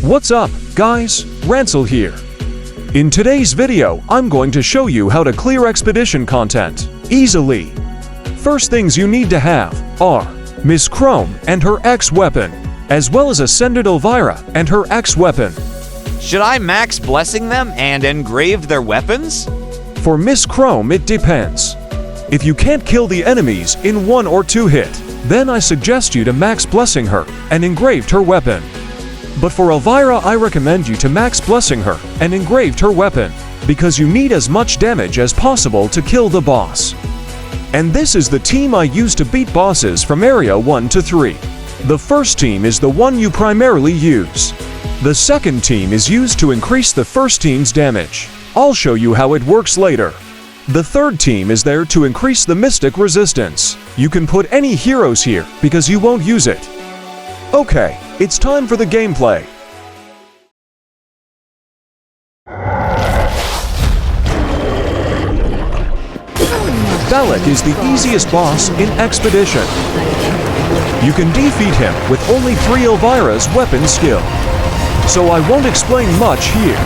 What's up, guys? Ransel here. In today's video, I'm going to show you how to clear expedition content easily. First things you need to have are Miss Chrome and her X-weapon, as well as Ascended Elvira and her X-weapon. Should I max blessing them and engrave their weapons? For Miss Chrome, it depends. If you can't kill the enemies in 1 or 2 hits, then I suggest you to max blessing her and engraved her weapon. But for Elvira, I recommend you to max blessing her and engraved her weapon, because you need as much damage as possible to kill the boss. And this is the team I use to beat bosses from Area 1 to 3. The first team is the one you primarily use. The second team is used to increase the first team's damage. I'll show you how it works later. The third team is there to increase the mystic resistance. You can put any heroes here because you won't use it. Okay, it's time for the gameplay. Balock is the easiest boss in Expedition. You can defeat him with only 3 Elvira's weapon skill, so I won't explain much here.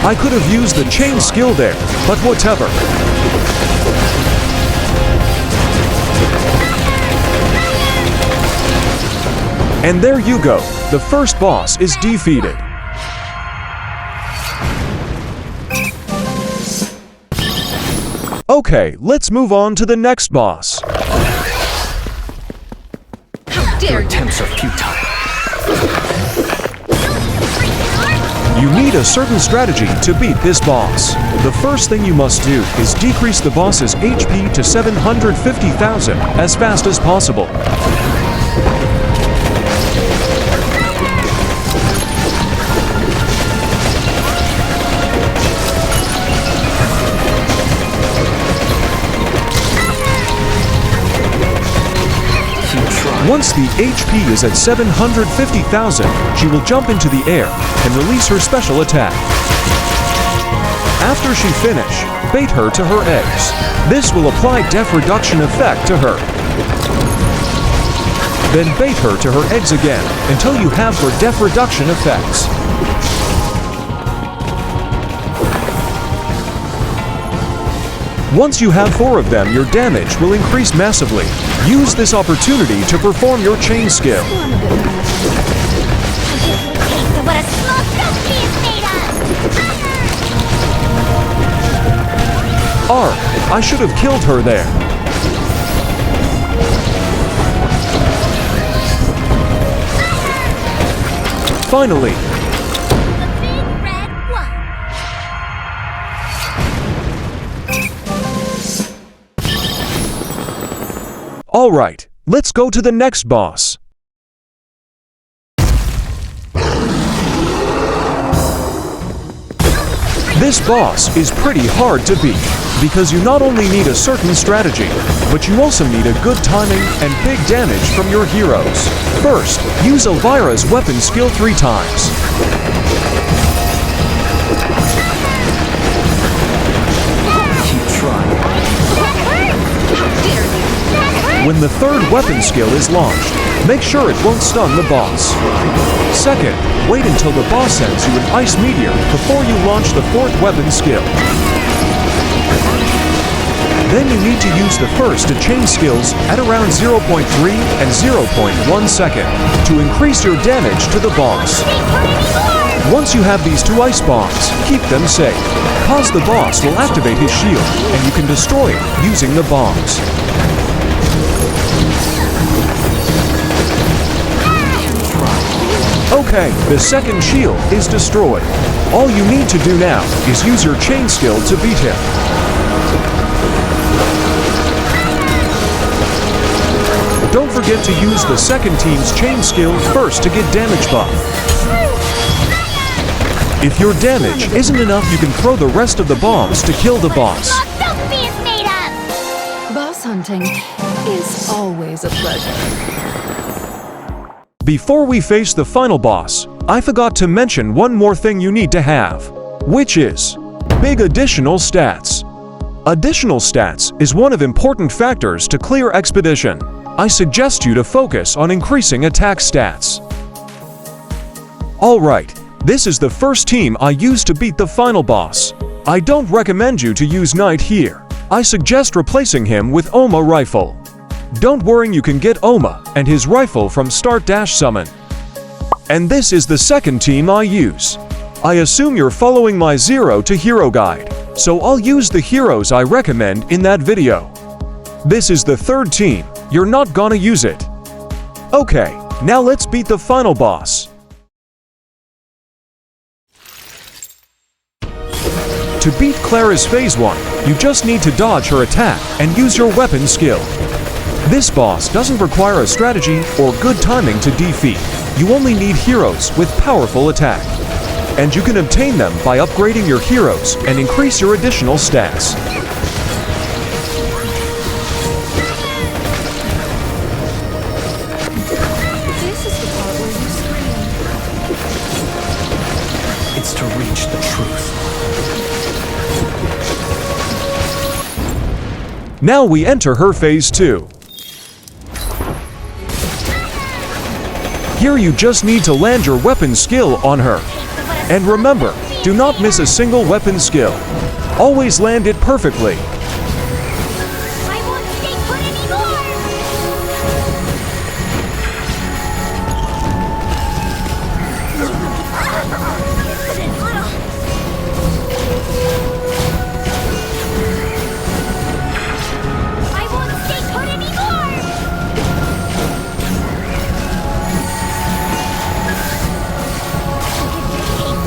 I could have used the chain skill there, but whatever. And there you go, the first boss is defeated. Okay, let's move on to the next boss. Your attempts are futile. You need a certain strategy to beat this boss. The first thing you must do is decrease the boss's HP to 750,000 as fast as possible. Once the HP is at 750,000, she will jump into the air and release her special attack. After she finishes, bait her to her eggs. This will apply def reduction effect to her. Then bait her to her eggs again until you have her def reduction effects. Once you have 4 of them, your damage will increase massively. Use this opportunity to perform your chain skill. What a small stuff is made of! I should have killed her there. Finally. Alright, let's go to the next boss. This boss is pretty hard to beat, because you not only need a certain strategy, but you also need a good timing and big damage from your heroes. First, use Elvira's weapon skill 3 times. When the third weapon skill is launched, make sure it won't stun the boss. Second, wait until the boss sends you an ice meteor before you launch the 4th weapon skill. Then you need to use the first to chain skills at around 0.3 and 0.1 second to increase your damage to the boss. Once you have these 2 ice bombs, keep them safe. Cause the boss will activate his shield, and you can destroy it using the bombs. Okay, the second shield is destroyed. All you need to do now is use your chain skill to beat him. Don't forget to use the second team's chain skill first to get damage buff. If your damage isn't enough, you can throw the rest of the bombs to kill the boss. Boss hunting is always a pleasure. Before we face the final boss, I forgot to mention one more thing you need to have, which is big additional stats. Additional stats is one of important factors to clear expedition. I suggest you to focus on increasing attack stats. Alright, this is the first team I used to beat the final boss. I don't recommend you to use Knight here. I suggest replacing him with Oma Rifle. Don't worry, you can get Oma and his rifle from Start-Summon. And this is the second team I use. I assume you're following my 0 to Hero guide, so I'll use the heroes I recommend in that video. This is the third team, you're not gonna use it. Okay, now let's beat the final boss. To beat Clara's Phase 1, you just need to dodge her attack and use your weapon skill. This boss doesn't require a strategy or good timing to defeat. You only need heroes with powerful attack. And you can obtain them by upgrading your heroes and increase your additional stats. This is the part where you scream. It's to reach the truth. Now we enter her Phase 2. Here you just need to land your weapon skill on her. And remember, do not miss a single weapon skill. Always land it perfectly. I won't stay put anymore! I won't stay put anymore!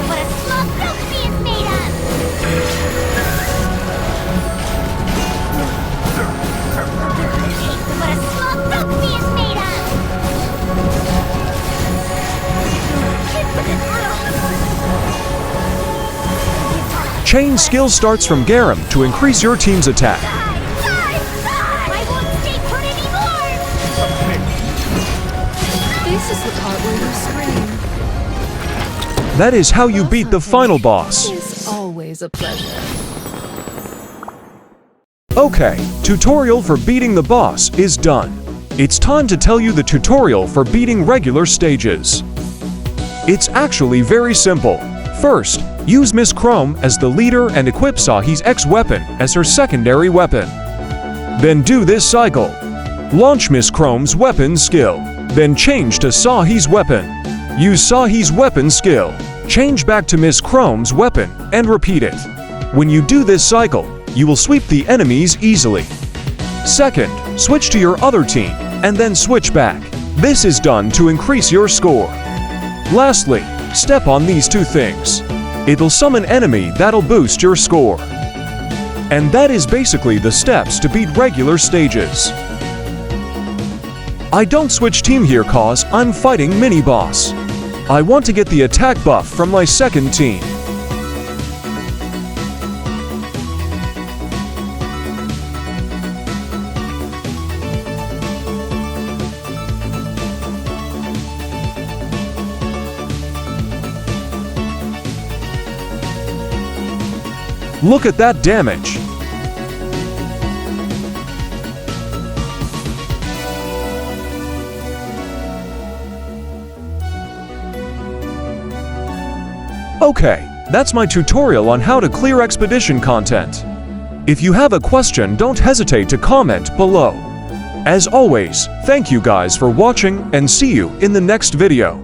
What a small trophy is made of! What a small trophy is made of! Chain skill starts from Garum to increase your team's attack. I won't stay put anymore! This is the part where you scream. That is how you beat the final boss. Is always a pleasure. Okay, tutorial for beating the boss is done. It's time to tell you the tutorial for beating regular stages. It's actually very simple. First, use Miss Chrome as the leader and equip Sahi's X weapon as her secondary weapon. Then do this cycle. Launch Miss Chrome's weapon skill. Then change to Sahi's weapon. Use Sahi's weapon skill. Change back to Miss Chrome's weapon and repeat it. When you do this cycle, you will sweep the enemies easily. Second, switch to your other team and then switch back. This is done to increase your score. Lastly, step on these two things. It'll summon enemy that'll boost your score. And that is basically the steps to beat regular stages. I don't switch team here cause I'm fighting mini-boss. I want to get the attack buff from my second team. Look at that damage! Okay, that's my tutorial on how to clear expedition content. If you have a question, don't hesitate to comment below. As always, thank you guys for watching and see you in the next video.